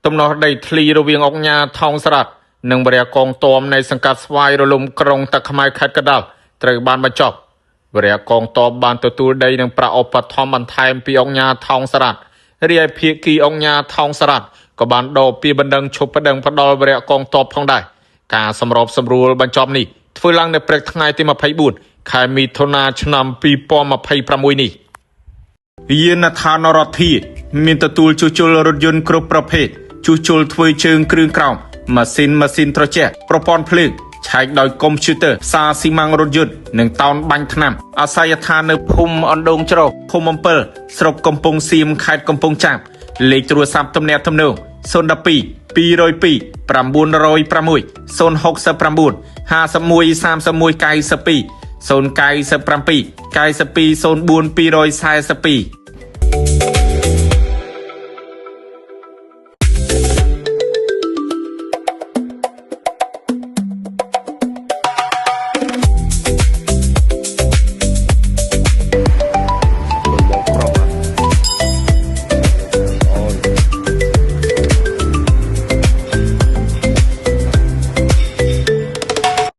ទំនាស់ដីធ្លីរវាងអង្គញាថោងស្រាត់និងបរិយាកងទ័មនៃសង្កាត់ស្វាយរលំក្រុងតាខ្មៅខេត្តកណ្ដាលត្រូវបានបញ្ចប់បរិយាកងទ័ពបានទទួលដីនិងប្រាក់ឧបត្ថម្ភបន្ថែមពីអង្គញាថោងស្រាត់រីឯភាគីអង្គញាថោងស្រាត់ក៏បានដោពីបណ្ដឹងឈប់ប្តឹងផ្ដាល់បរិយាកងទ័ពផងដែរការសម្របសម្រួលបញ្ចប់នេះធ្វើឡើងនៅព្រឹកថ្ងៃទី24ខែមិថុនាឆ្នាំ2026នេះយានដ្ឋានរដ្ឋាមានទទួលជួសជុលរថយន្តគ្រប់ប្រភេទជួសជុលធ្វើជើងគ្រឿងក្រោមម៉ាស៊ីនត្រជាក់ប្រព័ន្ធភ្លើងឆែកដោយកុំព្យូទ័រសារស៊ីម៉ាំងរថយន្តនិងតោនបាញ់ថ្នាំអាស័យដ្ឋាននៅភូមិអណ្ដូងច្រកភូមិអំពិលស្រុកកំពង់សៀមខេត្តកំពង់ចាមលេខទូរស័ព្ទទំនាក់ទំនង012 202 906 069 51 31 92 097 92 04 242